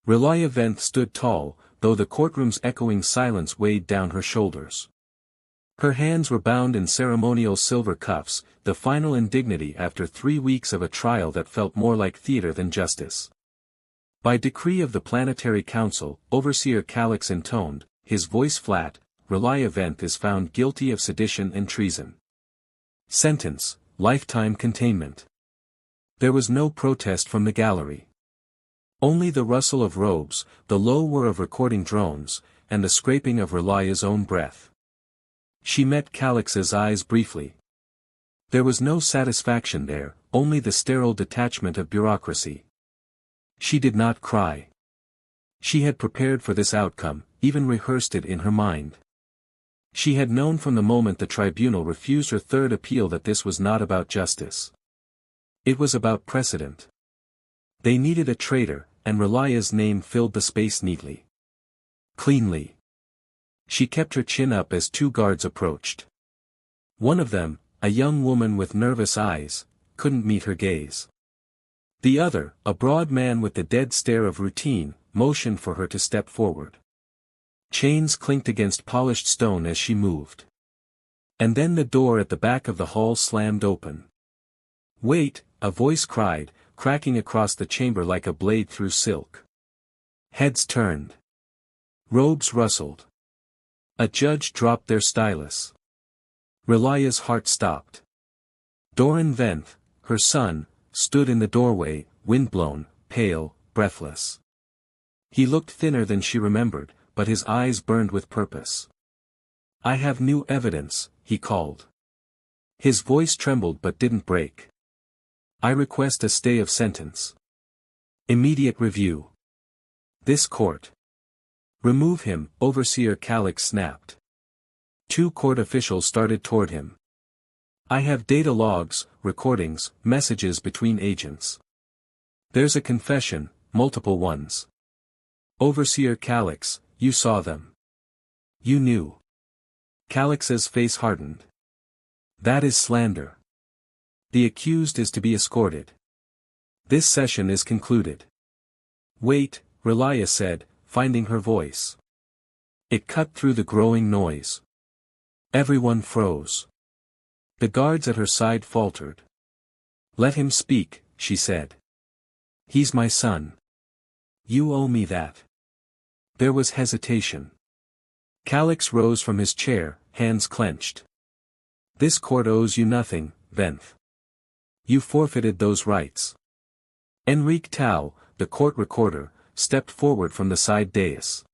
Relaya Venth stood tall, though the courtroom's echoing silence weighed down her shoulders. Her hands were bound in ceremonial silver cuffs, the final indignity after 3 weeks of a trial that felt more like theater than justice. By decree of the Planetary Council, Overseer Calix intoned, his voice flat, Relaya Venth is found guilty of sedition and treason. Sentence, lifetime containment. There was no protest from the gallery. Only the rustle of robes, the low whir of recording drones, and the scraping of Relaya's own breath. She met Calix's eyes briefly. There was no satisfaction there, only the sterile detachment of bureaucracy. She did not cry. She had prepared for this outcome, even rehearsed it in her mind. She had known from the moment the tribunal refused her third appeal that this was not about justice. It was about precedent. They needed a traitor, and Relaya's name filled the space neatly. Cleanly. She kept her chin up as 2 guards approached. One of them, a young woman with nervous eyes, couldn't meet her gaze. The other, a broad man with the dead stare of routine, motioned for her to step forward. Chains clinked against polished stone as she moved. And then the door at the back of the hall slammed open. "Wait," a voice cried, cracking across the chamber like a blade through silk. Heads turned. Robes rustled. A judge dropped their stylus. Relaya's heart stopped. Doran Venth, her son, stood in the doorway, windblown, pale, breathless. He looked thinner than she remembered, but his eyes burned with purpose. "I have new evidence," he called. His voice trembled but didn't break. "I request a stay of sentence. Immediate review. This court." "Remove him," Overseer Calix snapped. 2 court officials started toward him. "I have data logs, recordings, messages between agents. There's a confession, multiple ones." "Overseer Calix, you saw them. You knew." Calix's face hardened. "That is slander. The accused is to be escorted. This session is concluded." "Wait," Relaya said, finding her voice. It cut through the growing noise. Everyone froze. The guards at her side faltered. "Let him speak," she said. "He's my son. You owe me that." There was hesitation. Calix rose from his chair, hands clenched. "This court owes you nothing, Venth. You forfeited those rights." Enrique Tao, the court recorder, stepped forward from the side dais.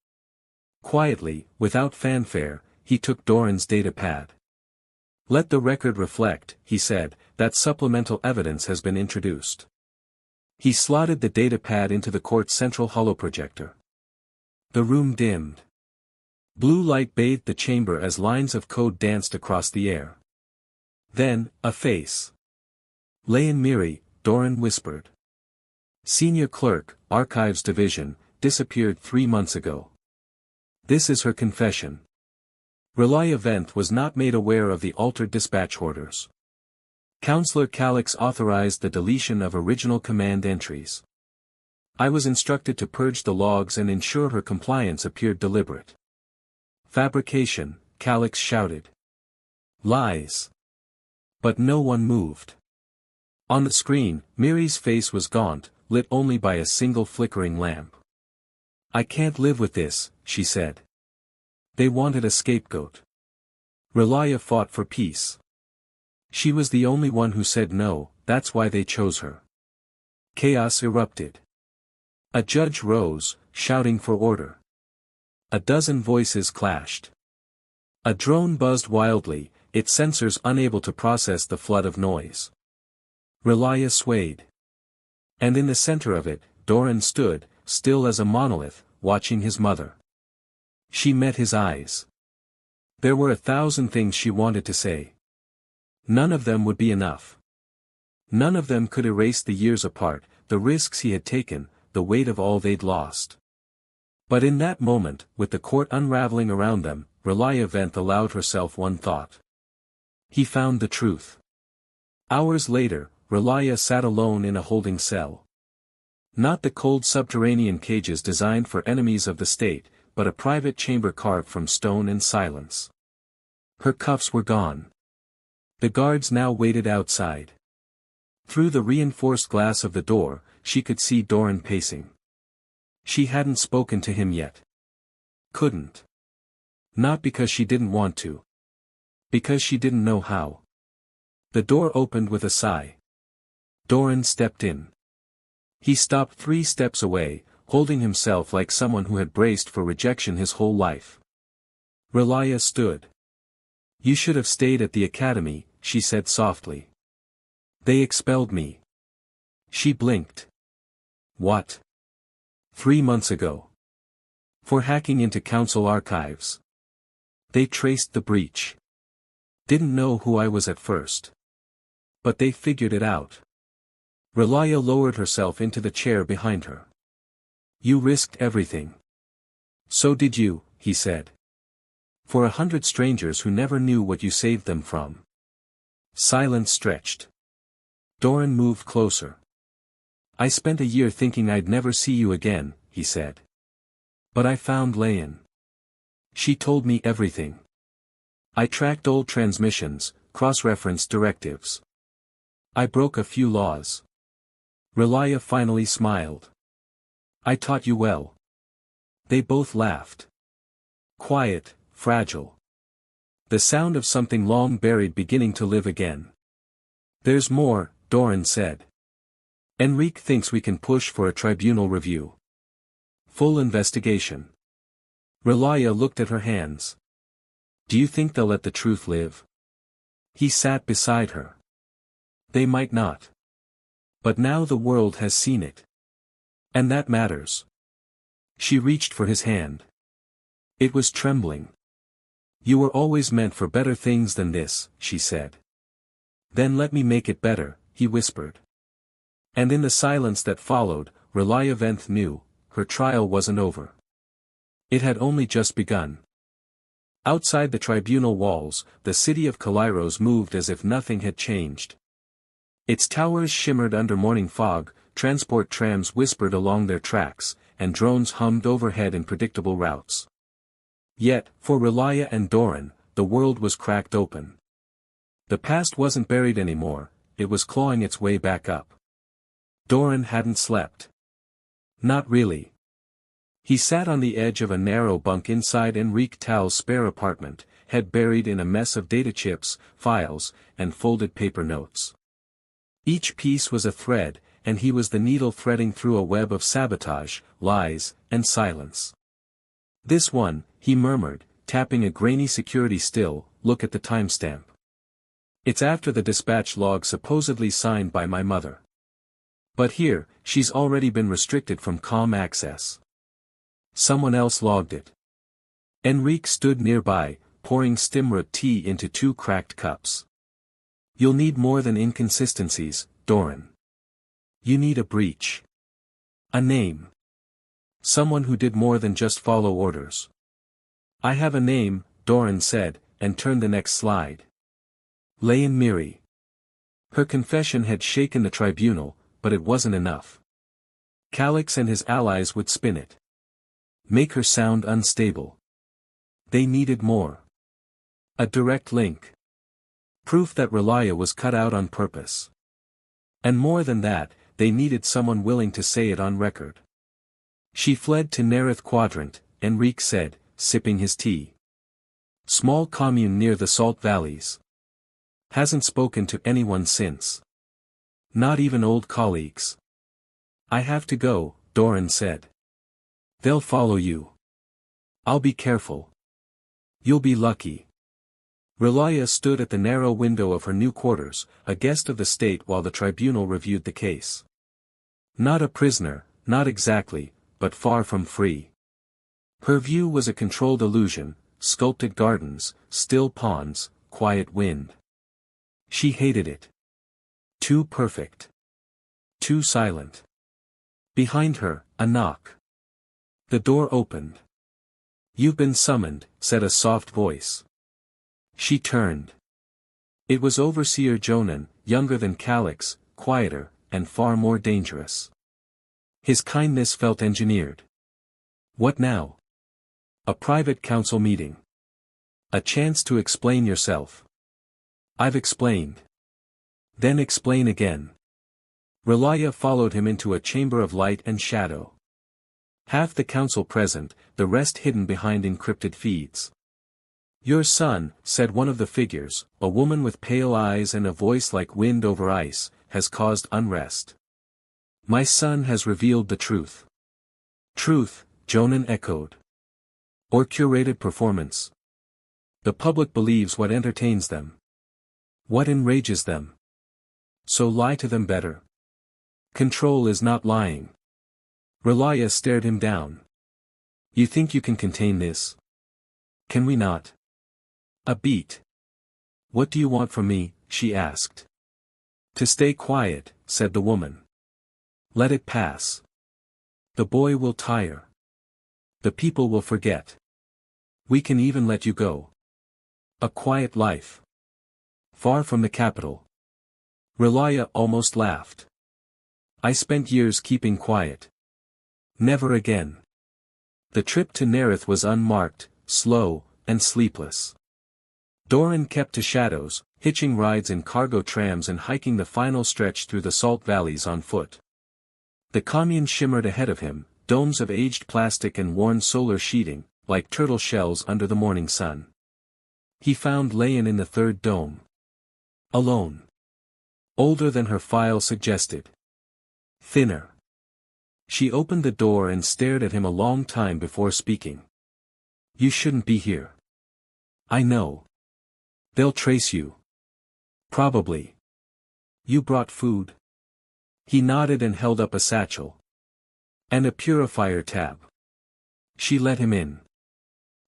Quietly, without fanfare, he took Doran's data pad. "Let the record reflect," he said, "that supplemental evidence has been introduced." He slotted the data pad into the court's central holoprojector. The room dimmed. Blue light bathed the chamber as lines of code danced across the air. Then, a face. "Layan Miri," Doran whispered. "Senior Clerk, Archives Division, disappeared 3 months ago. This is her confession." Relaya Venth was not made aware of the altered dispatch orders. Counselor Calix authorized the deletion of original command entries. "I was instructed to purge the logs and ensure her compliance appeared deliberate." "Fabrication," Calix shouted. "Lies." But no one moved. On the screen, Miri's face was gaunt, lit only by a single flickering lamp. "I can't live with this," she said. They wanted a scapegoat. Relaya fought for peace. She was the only one who said no, that's why they chose her. Chaos erupted. A judge rose, shouting for order. A dozen voices clashed. A drone buzzed wildly, its sensors unable to process the flood of noise. Relaya swayed. And in the center of it, Doran stood, still as a monolith, watching his mother. She met his eyes. There were 1,000 things she wanted to say. None of them would be enough. None of them could erase the years apart, the risks he had taken, the weight of all they'd lost. But in that moment, with the court unraveling around them, Relaya Venth allowed herself one thought. He found the truth. Hours later, Relaya sat alone in a holding cell. Not the cold subterranean cages designed for enemies of the state, but a private chamber carved from stone and silence. Her cuffs were gone. The guards now waited outside. Through the reinforced glass of the door, she could see Doran pacing. She hadn't spoken to him yet. Couldn't. Not because she didn't want to. Because she didn't know how. The door opened with a sigh. Doran stepped in. He stopped 3 steps away, holding himself like someone who had braced for rejection his whole life. Relia stood. "You should have stayed at the academy," she said softly. "They expelled me." She blinked. "What?" "3 months ago. For hacking into council archives. They traced the breach. Didn't know who I was at first. But they figured it out." Relia lowered herself into the chair behind her. "You risked everything." "So did you," he said. "For 100 strangers who never knew what you saved them from." Silence stretched. Doran moved closer. "I spent a year thinking I'd never see you again," he said. "But I found Leyen. She told me everything. I tracked old transmissions, cross-referenced directives. I broke a few laws." Relia finally smiled. "I taught you well." They both laughed. Quiet, fragile. The sound of something long buried beginning to live again. "There's more," Doran said. "Enrique thinks we can push for a tribunal review. Full investigation." Relia looked at her hands. "Do you think they'll let the truth live?" He sat beside her. "They might not. But now the world has seen it. And that matters." She reached for his hand. It was trembling. "You were always meant for better things than this," she said. "Then let me make it better," he whispered. And in the silence that followed, Relia Venth knew, her trial wasn't over. It had only just begun. Outside the tribunal walls, the city of Kairos moved as if nothing had changed. Its towers shimmered under morning fog, transport trams whispered along their tracks, and drones hummed overhead in predictable routes. Yet, for Relia and Doran, the world was cracked open. The past wasn't buried anymore, it was clawing its way back up. Doran hadn't slept. Not really. He sat on the edge of a narrow bunk inside Enrique Tal's spare apartment, head buried in a mess of data chips, files, and folded paper notes. Each piece was a thread, and he was the needle threading through a web of sabotage, lies, and silence. "This one," he murmured, tapping a grainy security still, "look at the timestamp. It's after the dispatch log supposedly signed by my mother. But here, she's already been restricted from comm access. Someone else logged it." Enrique stood nearby, pouring stimroot tea into 2 cracked cups. "You'll need more than inconsistencies, Doran. You need a breach. A name. Someone who did more than just follow orders." "I have a name," Doran said, and turned the next slide. Leyen Miri. Her confession had shaken the tribunal, but it wasn't enough. Calix and his allies would spin it. Make her sound unstable. They needed more. A direct link. Proof that Relia was cut out on purpose. And more than that, they needed someone willing to say it on record. "She fled to Nerith Quadrant," Enrique said, sipping his tea. "Small commune near the Salt Valleys. Hasn't spoken to anyone since. Not even old colleagues." "I have to go," Doran said. "They'll follow you. I'll be careful. You'll be lucky." Relia stood at the narrow window of her new quarters, a guest of the state while the tribunal reviewed the case. Not a prisoner, not exactly, but far from free. Her view was a controlled illusion, sculpted gardens, still ponds, quiet wind. She hated it. Too perfect. Too silent. Behind her, a knock. The door opened. "You've been summoned," said a soft voice. She turned. It was Overseer Jonan, younger than Calix, quieter, and far more dangerous. His kindness felt engineered. What now? A private council meeting. A chance to explain yourself. I've explained. Then explain again. Relaya followed him into a chamber of light and shadow. Half the council present, the rest hidden behind encrypted feeds. Your son, said one of the figures, a woman with pale eyes and a voice like wind over ice, has caused unrest. My son has revealed the truth. Truth, Jonan echoed. Or curated performance. The public believes what entertains them. What enrages them. So lie to them better. Control is not lying. Relaya stared him down. You think you can contain this? Can we not? A beat. What do you want from me? She asked. To stay quiet, said the woman. Let it pass. The boy will tire. The people will forget. We can even let you go. A quiet life. Far from the capital. Relaya almost laughed. I spent years keeping quiet. Never again. The trip to Nerith was unmarked, slow, and sleepless. Doran kept to shadows, hitching rides in cargo trams and hiking the final stretch through the salt valleys on foot. The commune shimmered ahead of him, domes of aged plastic and worn solar sheeting, like turtle shells under the morning sun. He found Leyen in the third dome. Alone. Older than her file suggested. Thinner. She opened the door and stared at him a long time before speaking. You shouldn't be here. I know. They'll trace you. Probably. You brought food? He nodded and held up a satchel. And a purifier tab. She let him in.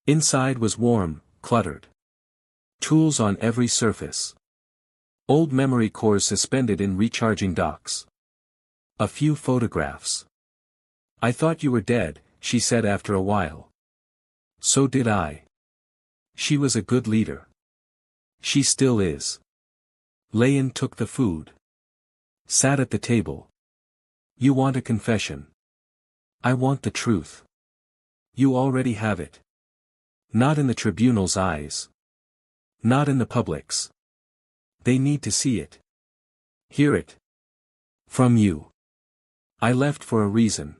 Inside was warm, cluttered. Tools on every surface. Old memory cores suspended in recharging docks. A few photographs. I thought you were dead, she said after a while. So did I. She was a good leader. She still is. Leyen took the food. Sat at the table. You want a confession. I want the truth. You already have it. Not in the tribunal's eyes. Not in the public's. They need to see it. Hear it. From you. I left for a reason.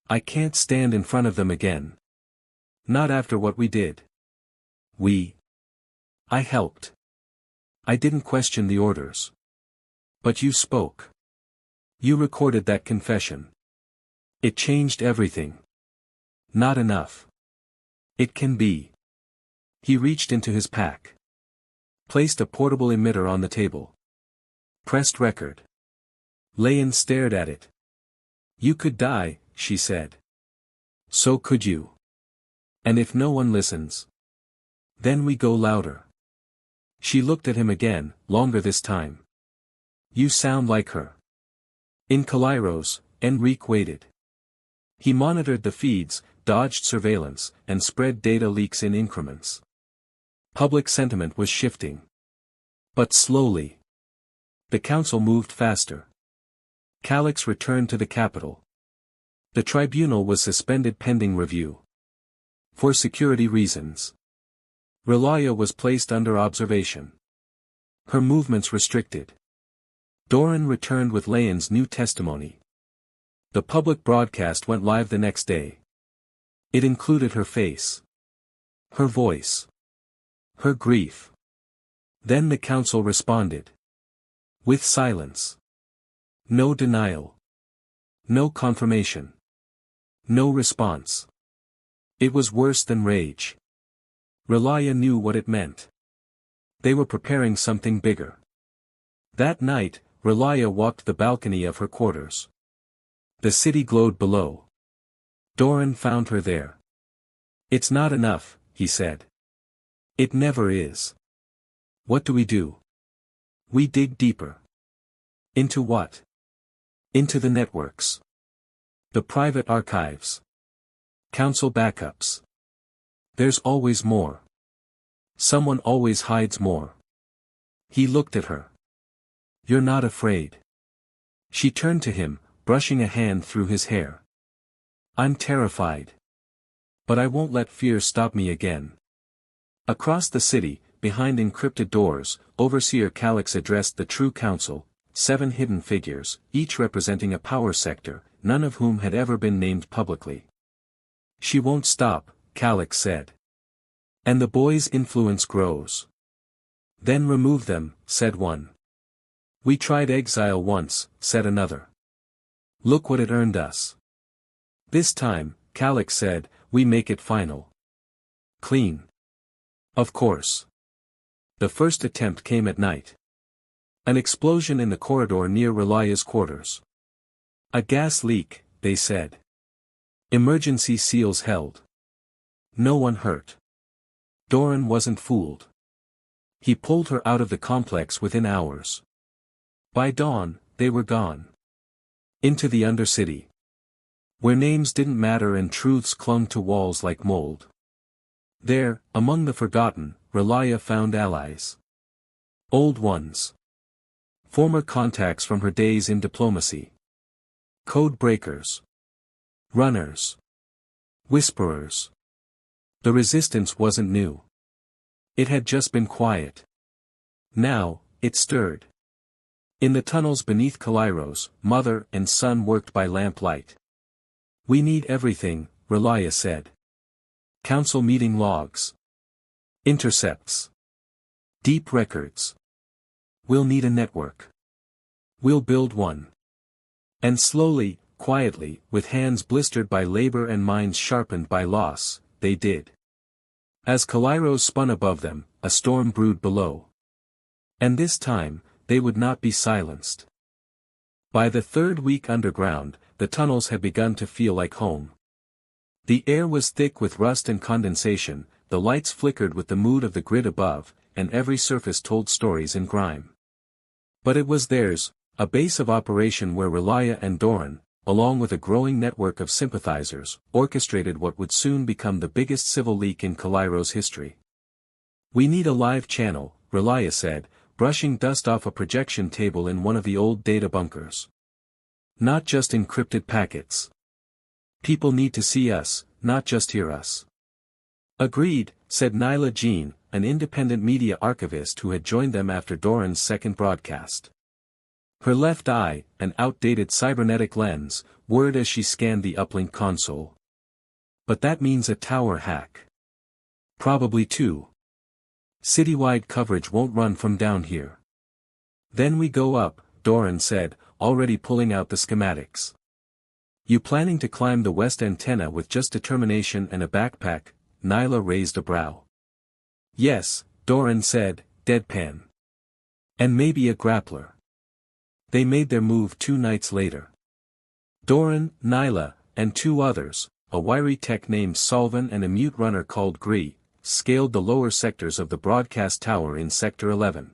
I can't stand in front of them again. Not after what we did. I helped. I didn't question the orders. But you spoke. You recorded that confession. It changed everything. Not enough. It can be. He reached into his pack. Placed a portable emitter on the table. Pressed record. Leyen stared at it. You could die, she said. So could you. And if no one listens? Then we go louder. She looked at him again, longer this time. You sound like her. In Kairos, Enrique waited. He monitored the feeds, dodged surveillance, and spread data leaks in increments. Public sentiment was shifting. But slowly. The council moved faster. Calix returned to the capital. The tribunal was suspended pending review. For security reasons. Relaya was placed under observation. Her movements restricted. Doran returned with Leyen's new testimony. The public broadcast went live the next day. It included her face. Her voice. Her grief. Then the council responded. With silence. No denial. No confirmation. No response. It was worse than rage. Relaya knew what it meant. They were preparing something bigger. That night, Relaya walked the balcony of her quarters. The city glowed below. Doran found her there. It's not enough, he said. It never is. What do we do? We dig deeper. Into what? Into the networks. The private archives. Council backups. There's always more. Someone always hides more. He looked at her. You're not afraid. She turned to him, brushing a hand through his hair. I'm terrified. But I won't let fear stop me again. Across the city, behind encrypted doors, Overseer Calix addressed the True Council, 7 hidden figures, each representing a power sector, none of whom had ever been named publicly. She won't stop, Calix said. And the boy's influence grows. Then remove them, said one. We tried exile once, said another. Look what it earned us. This time, Calix said, we make it final. Clean. Of course. The first attempt came at night. An explosion in the corridor near Relia's quarters. A gas leak, they said. Emergency seals held. No one hurt. Doran wasn't fooled. He pulled her out of the complex within hours. By dawn, they were gone. Into the Undercity. Where names didn't matter and truths clung to walls like mold. There, among the forgotten, Relia found allies. Old ones. Former contacts from her days in diplomacy. Code breakers. Runners. Whisperers. The resistance wasn't new. It had just been quiet. Now, it stirred. In the tunnels beneath Kalairos, mother and son worked by lamplight. We need everything, Relia said. Council meeting logs. Intercepts. Deep records. We'll need a network. We'll build one. And slowly, quietly, with hands blistered by labor and minds sharpened by loss, they did. As Kalairos spun above them, a storm brewed below. And this time, they would not be silenced. By the third week underground, the tunnels had begun to feel like home. The air was thick with rust and condensation, the lights flickered with the mood of the grid above, and every surface told stories in grime. But it was theirs, a base of operation where Relia and Doran, along with a growing network of sympathizers, orchestrated what would soon become the biggest civil leak in Kalairos history. We need a live channel, Relia said, brushing dust off a projection table in one of the old data bunkers. Not just encrypted packets. People need to see us, not just hear us. Agreed, said Nyla Jean, an independent media archivist who had joined them after Doran's second broadcast. Her left eye, an outdated cybernetic lens, whirred as she scanned the uplink console. But that means a tower hack. Probably 2. Citywide coverage won't run from down here. Then we go up, Doran said, already pulling out the schematics. You planning to climb the west antenna with just determination and a backpack? Nyla raised a brow. Yes, Doran said, deadpan. And maybe a grappler. They made their move 2 nights later. Doran, Nyla, and 2 others, a wiry tech named Solvan and a mute runner called Gree, scaled the lower sectors of the broadcast tower in Sector 11.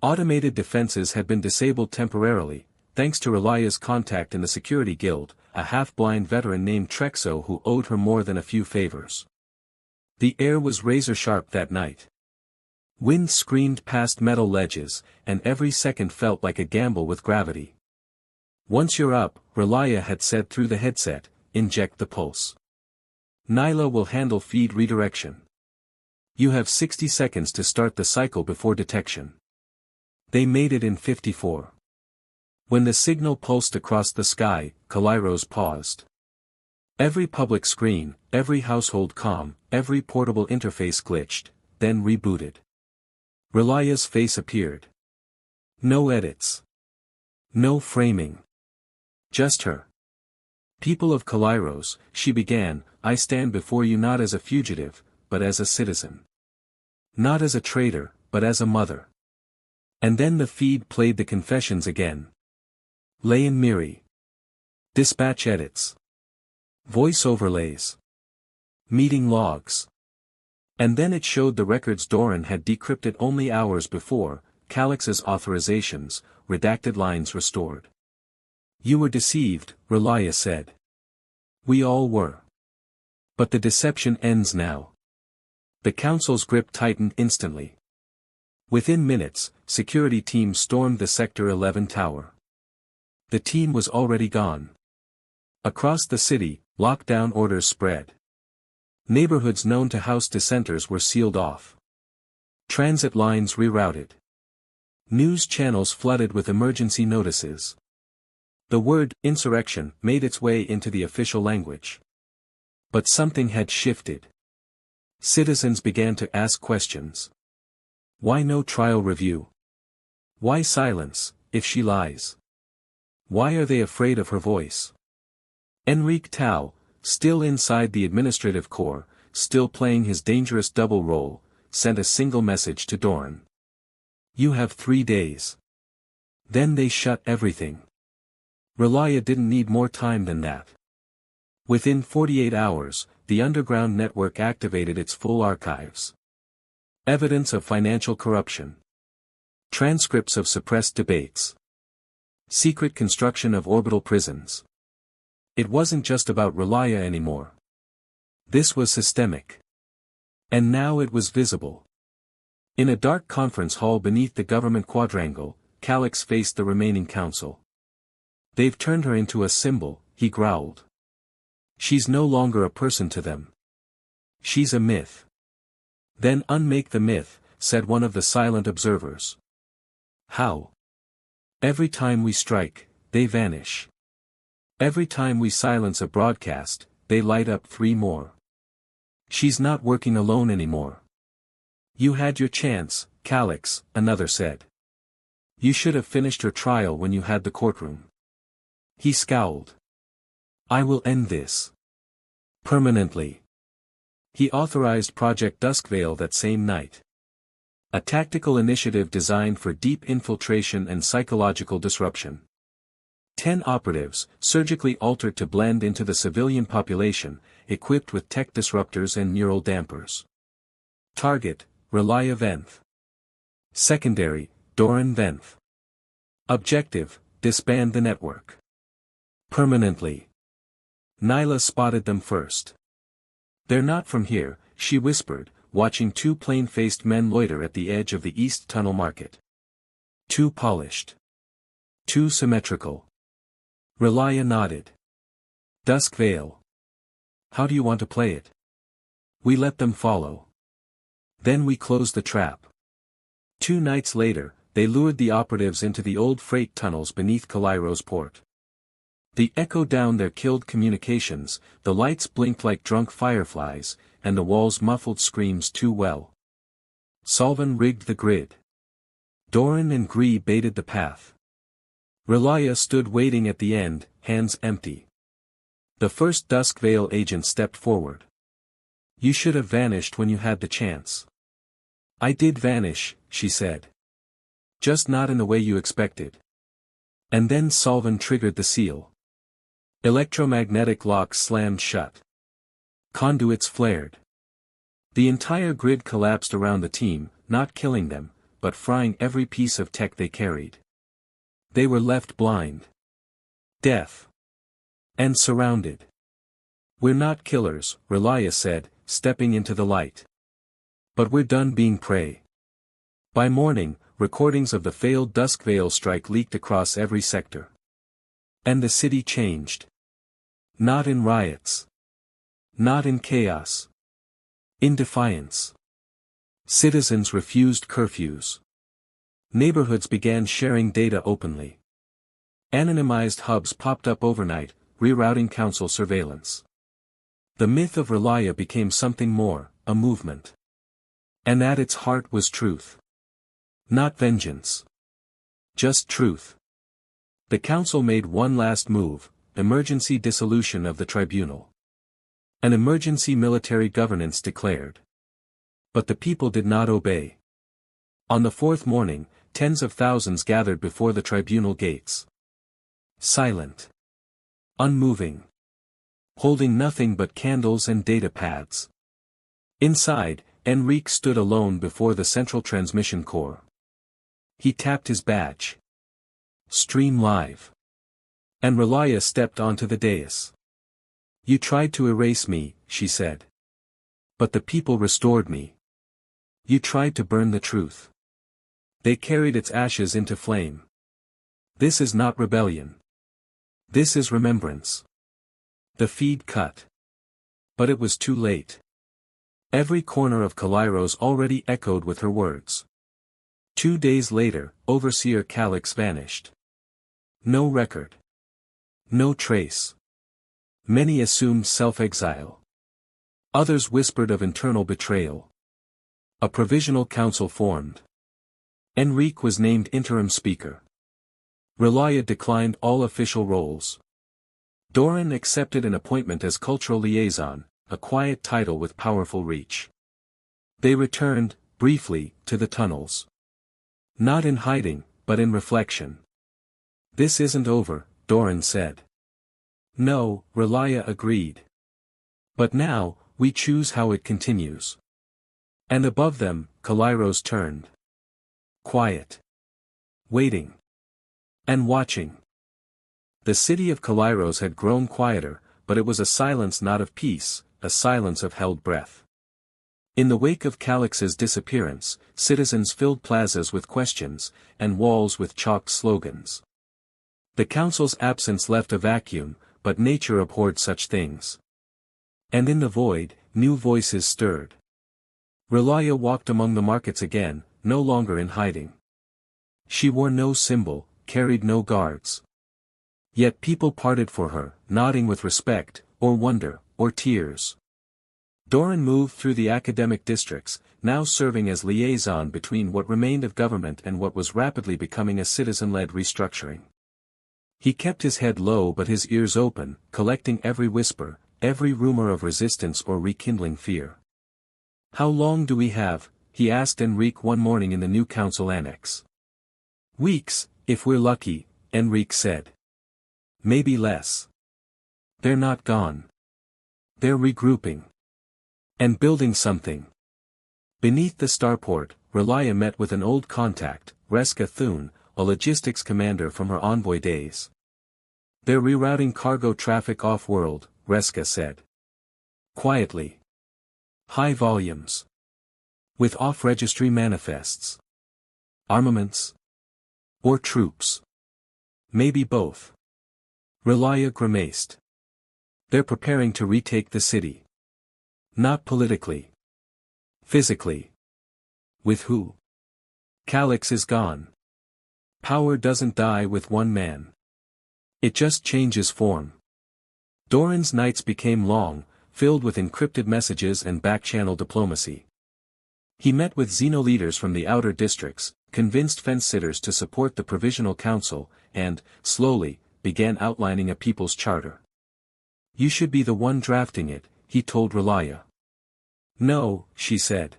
Automated defenses had been disabled temporarily, thanks to Relia's contact in the Security Guild, a half-blind veteran named Trexo who owed her more than a few favors. The air was razor-sharp that night. Wind screamed past metal ledges, and every second felt like a gamble with gravity. Once you're up, Relia had said through the headset, inject the pulse. Nyla will handle feed redirection. You have 60 seconds to start the cycle before detection. They made it in 54. When the signal pulsed across the sky, Kalairos paused. Every public screen, every household comm, every portable interface glitched, then rebooted. Relia's face appeared. No edits. No framing. Just her. People of Kalairos, she began, I stand before you not as a fugitive, but as a citizen. Not as a traitor, but as a mother. And then the feed played the confessions again. Layan Miri. Dispatch edits. Voice overlays. Meeting logs. And then it showed the records Doran had decrypted only hours before, Calix's authorizations, redacted lines restored. You were deceived, Relia said. We all were. But the deception ends now. The Council's grip tightened instantly. Within minutes, security teams stormed the Sector 11 tower. The team was already gone. Across the city, lockdown orders spread. Neighborhoods known to house dissenters were sealed off. Transit lines rerouted. News channels flooded with emergency notices. The word, insurrection, made its way into the official language. But something had shifted. Citizens began to ask questions. Why no trial review? Why silence, if she lies? Why are they afraid of her voice? Enrique Tao, still inside the administrative corps, still playing his dangerous double role, sent a single message to Doran. You have 3 days. Then they shut everything. Relaya didn't need more time than that. Within 48 hours, the underground network activated its full archives. Evidence of financial corruption. Transcripts of suppressed debates. Secret construction of orbital prisons. It wasn't just about Relaya anymore. This was systemic. And now it was visible. In a dark conference hall beneath the government quadrangle, Calix faced the remaining council. They've turned her into a symbol, he growled. She's no longer a person to them. She's a myth. Then unmake the myth, said one of the silent observers. How? Every time we strike, they vanish. Every time we silence a broadcast, they light up 3 more. She's not working alone anymore. You had your chance, Calix, another said. You should have finished her trial when you had the courtroom. He scowled. I will end this. Permanently. He authorized Project Duskvale that same night. A tactical initiative designed for deep infiltration and psychological disruption. 10 operatives, surgically altered to blend into the civilian population, equipped with tech disruptors and neural dampers. Target, Relaya Venth. Secondary, Doran Venth. Objective, disband the network. Permanently. Nyla spotted them first. They're not from here, she whispered, watching 2 plain-faced men loiter at the edge of the East Tunnel Market. Too polished. Too symmetrical. Relaya nodded. Duskvale. How do you want to play it? We let them follow. Then we close the trap. 2 nights later, they lured the operatives into the old freight tunnels beneath Calairo's port. The echo down their killed communications, the lights blinked like drunk fireflies, and the walls muffled screams too well. Solvan rigged the grid. Doran and Gree baited the path. Relaya stood waiting at the end, hands empty. The first Duskvale agent stepped forward. You should have vanished when you had the chance. I did vanish, she said. Just not in the way you expected. And then Solvan triggered the seal. Electromagnetic locks slammed shut. Conduits flared. The entire grid collapsed around the team, not killing them, but frying every piece of tech they carried. They were left blind. Deaf. And surrounded. We're not killers, Relaya said, stepping into the light. But we're done being prey. By morning, recordings of the failed Duskvale strike leaked across every sector. And the city changed. Not in riots. Not in chaos. In defiance. Citizens refused curfews. Neighborhoods began sharing data openly. Anonymized hubs popped up overnight, rerouting council surveillance. The myth of Relaya became something more, a movement. And at its heart was truth. Not vengeance. Just truth. The council made one last move, emergency dissolution of the tribunal. An emergency military governance declared. But the people did not obey. On the 4th morning, tens of thousands gathered before the tribunal gates. Silent. Unmoving. Holding nothing but candles and data pads. Inside, Enrique stood alone before the central transmission core. He tapped his badge. Stream live. And Relaya stepped onto the dais. You tried to erase me, she said. But the people restored me. You tried to burn the truth. They carried its ashes into flame. This is not rebellion. This is remembrance. The feed cut. But it was too late. Every corner of Kalairos already echoed with her words. 2 days later, Overseer Calix vanished. No record. No trace. Many assumed self-exile. Others whispered of internal betrayal. A provisional council formed. Enrique was named interim speaker. Relia declined all official roles. Doran accepted an appointment as cultural liaison, a quiet title with powerful reach. They returned, briefly, to the tunnels. Not in hiding, but in reflection. This isn't over, Doran said. No, Relia agreed. But now, we choose how it continues. And above them, Kalairos turned. Quiet. Waiting. And watching. The city of Kalairos had grown quieter, but it was a silence not of peace, a silence of held breath. In the wake of Calix's disappearance, citizens filled plazas with questions, and walls with chalked slogans. The council's absence left a vacuum, but nature abhorred such things. And in the void, new voices stirred. Relia walked among the markets again, no longer in hiding. She wore no symbol, carried no guards. Yet people parted for her, nodding with respect, or wonder, or tears. Doran moved through the academic districts, now serving as liaison between what remained of government and what was rapidly becoming a citizen-led restructuring. He kept his head low but his ears open, collecting every whisper, every rumor of resistance or rekindling fear. "How long do we have?" he asked Enrique one morning in the new council annex. "Weeks, if we're lucky," Enrique said. "Maybe less." "They're not gone. They're regrouping. And building something." Beneath the starport, Relia met with an old contact, Reska Thune, a logistics commander from her envoy days. "They're rerouting cargo traffic off-world," Reska said. Quietly. High volumes. With off-registry manifests. Armaments? Or troops? Maybe both. Relia grimaced. "They're preparing to retake the city. Not politically. Physically. With who? Calix is gone. Power doesn't die with one man. It just changes form." Doran's nights became long, filled with encrypted messages and back-channel diplomacy. He met with Xeno leaders from the outer districts, convinced fence-sitters to support the Provisional Council, and, slowly, began outlining a people's charter. "You should be the one drafting it," he told Relia. "No," she said.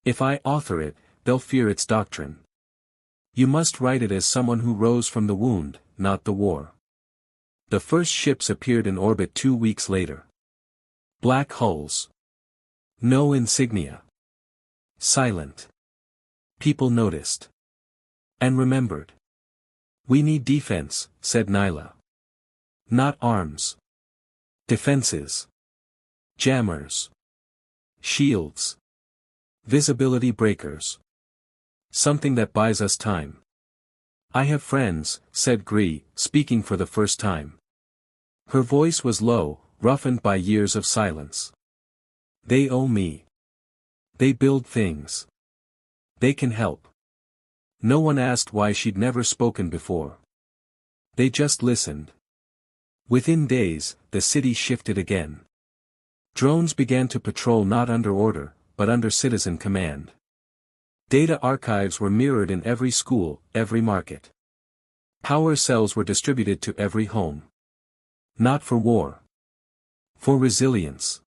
"If I author it, they'll fear its doctrine. You must write it as someone who rose from the wound, not the war." The first ships appeared in orbit 2 weeks later. Black hulls. No insignia. Silent. People noticed. And remembered. "We need defense," said Nyla. "Not arms. Defenses. Jammers. Shields. Visibility breakers. Something that buys us time." "I have friends," said Gree, speaking for the first time. Her voice was low, roughened by years of silence. "They owe me. They build things. They can help." No one asked why she'd never spoken before. They just listened. Within days, the city shifted again. Drones began to patrol not under order, but under citizen command. Data archives were mirrored in every school, every market. Power cells were distributed to every home. Not for war. For resilience.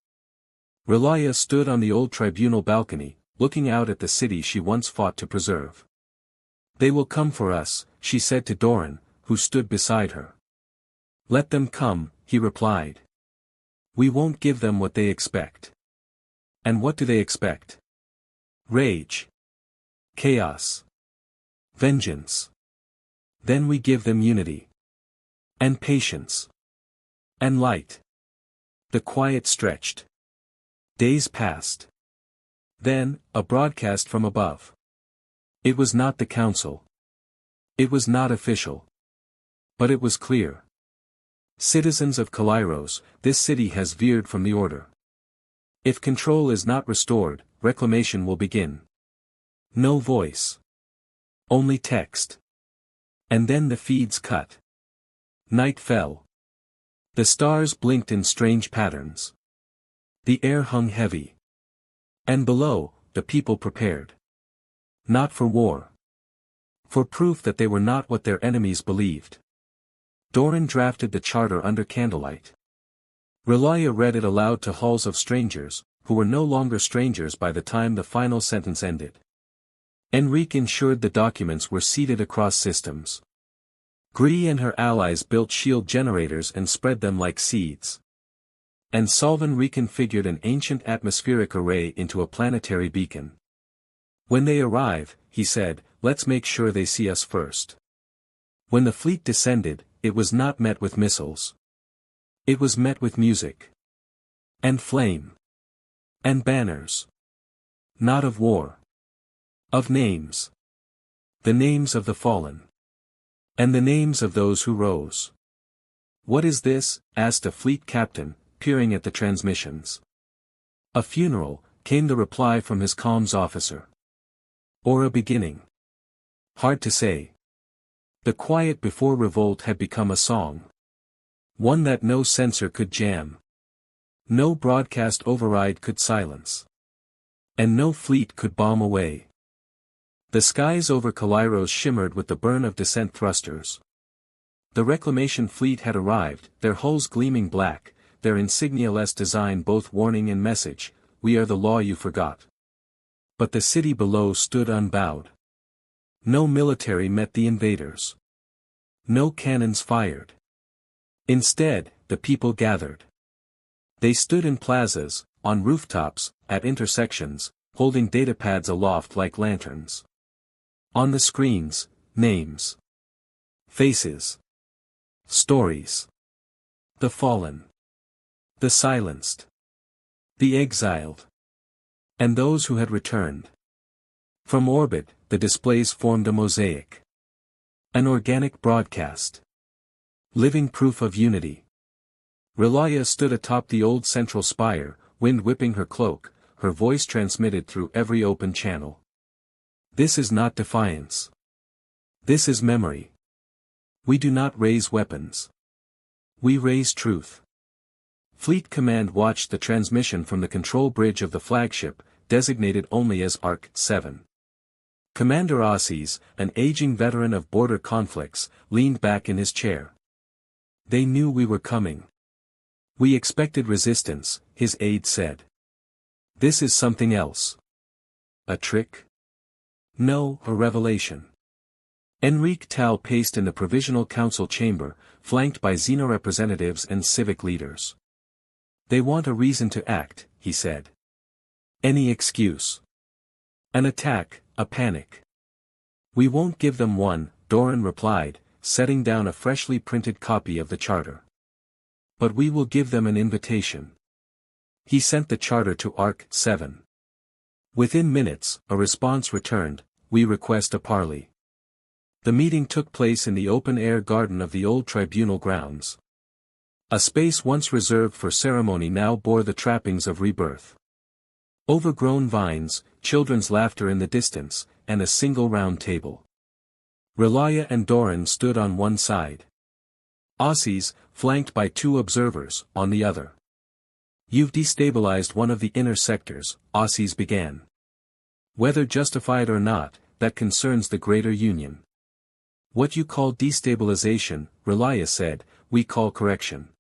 Relia stood on the old tribunal balcony, looking out at the city she once fought to preserve. "They will come for us," she said to Doran, who stood beside her. "Let them come," he replied. "We won't give them what they expect." And what do they expect? Rage. Chaos. Vengeance. Then we give them unity. And patience. And light. The quiet stretched. Days passed. Then, a broadcast from above. It was not the council. It was not official. But it was clear. Citizens of Kairos, this city has veered from the order. If control is not restored, reclamation will begin. No voice. Only text. And then the feeds cut. Night fell. The stars blinked in strange patterns. The air hung heavy. And below, the people prepared. Not for war. For proof that they were not what their enemies believed. Doran drafted the charter under candlelight. Relia read it aloud to halls of strangers, who were no longer strangers by the time the final sentence ended. Enrique ensured the documents were seeded across systems. Gree and her allies built shield generators and spread them like seeds. And Salvan reconfigured an ancient atmospheric array into a planetary beacon. When they arrive, he said, let's make sure they see us first. When the fleet descended, it was not met with missiles. It was met with music. And flame. And banners. Not of war. Of names. The names of the fallen. And the names of those who rose. What is this? Asked a fleet captain, peering at the transmissions. A funeral, came the reply from his comms officer. Or a beginning. Hard to say. The quiet before revolt had become a song. One that no censor could jam. No broadcast override could silence. And no fleet could bomb away. The skies over Kairos shimmered with the burn of descent thrusters. The reclamation fleet had arrived, their hulls gleaming black, their insignia-less design both warning and message, we are the law you forgot. But the city below stood unbowed. No military met the invaders. No cannons fired. Instead, the people gathered. They stood in plazas, on rooftops, at intersections, holding datapads aloft like lanterns. On the screens, names. Faces. Stories. The fallen. The silenced. The exiled. And those who had returned. From orbit, the displays formed a mosaic. An organic broadcast. Living proof of unity. Relia stood atop the old central spire, wind whipping her cloak, her voice transmitted through every open channel. This is not defiance. This is memory. We do not raise weapons. We raise truth. Fleet Command watched the transmission from the control bridge of the flagship, designated only as Arc 7. Commander Aussies, an aging veteran of border conflicts, leaned back in his chair. They knew we were coming. We expected resistance, his aide said. This is something else. A trick? No, a revelation. Enrique Tal paced in the Provisional Council chamber, flanked by Xeno representatives and civic leaders. They want a reason to act, he said. Any excuse. An attack, a panic. We won't give them one, Doran replied, setting down a freshly printed copy of the charter. But we will give them an invitation. He sent the charter to Arc 7. Within minutes, a response returned, we request a parley. The meeting took place in the open-air garden of the old tribunal grounds. A space once reserved for ceremony now bore the trappings of rebirth. Overgrown vines, children's laughter in the distance, and a single round table. Relia and Doran stood on one side. Aussies, flanked by two observers, on the other. You've destabilized one of the inner sectors, Aussies began. Whether justified or not, that concerns the greater union. What you call destabilization, Relia said, we call correction.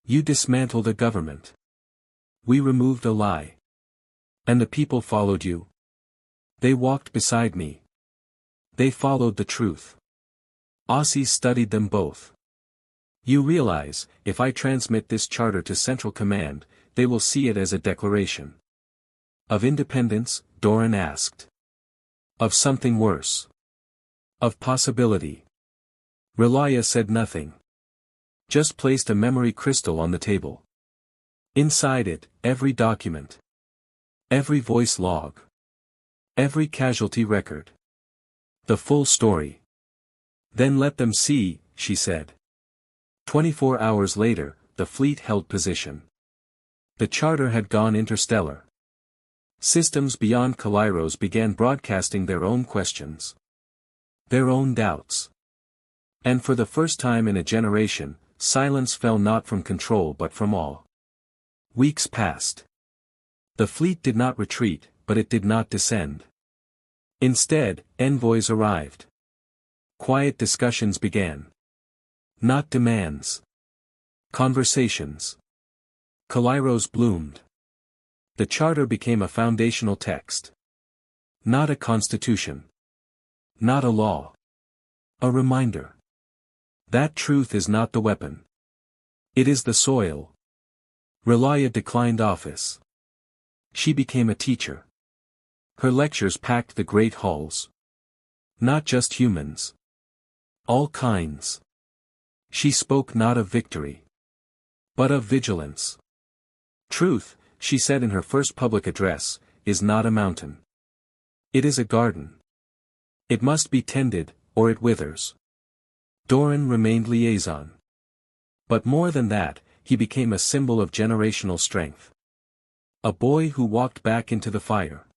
You dismantled a government. We removed a lie. And the people followed you. They walked beside me. They followed the truth. Aussies studied them both. You realize, if I transmit this charter to Central Command, they will see it as a declaration. Of independence, Doran asked. Of something worse. Of possibility. Relia said nothing. Just placed a memory crystal on the table. Inside it, every document. Every voice log. Every casualty record. The full story. Then let them see, she said. 24 hours later, the fleet held position. The charter had gone interstellar. Systems beyond Kairos began broadcasting their own questions. Their own doubts. And for the first time in a generation, silence fell not from control but from awe. Weeks passed. The fleet did not retreat, but it did not descend. Instead, envoys arrived. Quiet discussions began. Not demands. Conversations. Kairos bloomed. The charter became a foundational text. Not a constitution. Not a law. A reminder. That truth is not the weapon. It is the soil. Relaya declined office. She became a teacher. Her lectures packed the great halls. Not just humans. All kinds. She spoke not of victory, but of vigilance. Truth, she said in her first public address, is not a mountain. It is a garden. It must be tended, or it withers. Doran remained liaison. But more than that, he became a symbol of generational strength. A boy who walked back into the fire.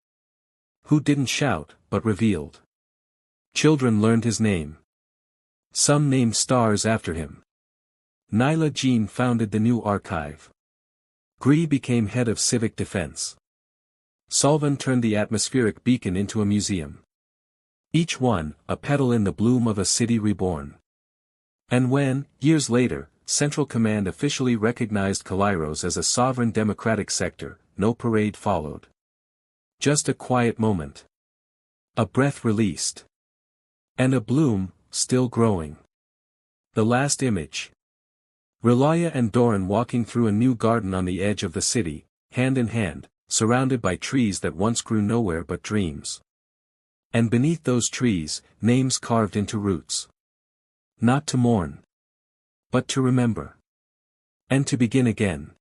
Who didn't shout, but revealed. Children learned his name. Some named stars after him. Nyla Jean founded the new archive. Gree became head of civic defense. Salvan turned the atmospheric beacon into a museum. Each one, a petal in the bloom of a city reborn. And when, years later, Central Command officially recognized Kairos as a sovereign democratic sector, no parade followed. Just a quiet moment. A breath released. And a bloom, still growing. The last image. Relaya and Doran walking through a new garden on the edge of the city, hand in hand, surrounded by trees that once grew nowhere but dreams. And beneath those trees, names carved into roots. Not to mourn, but to remember. And to begin again.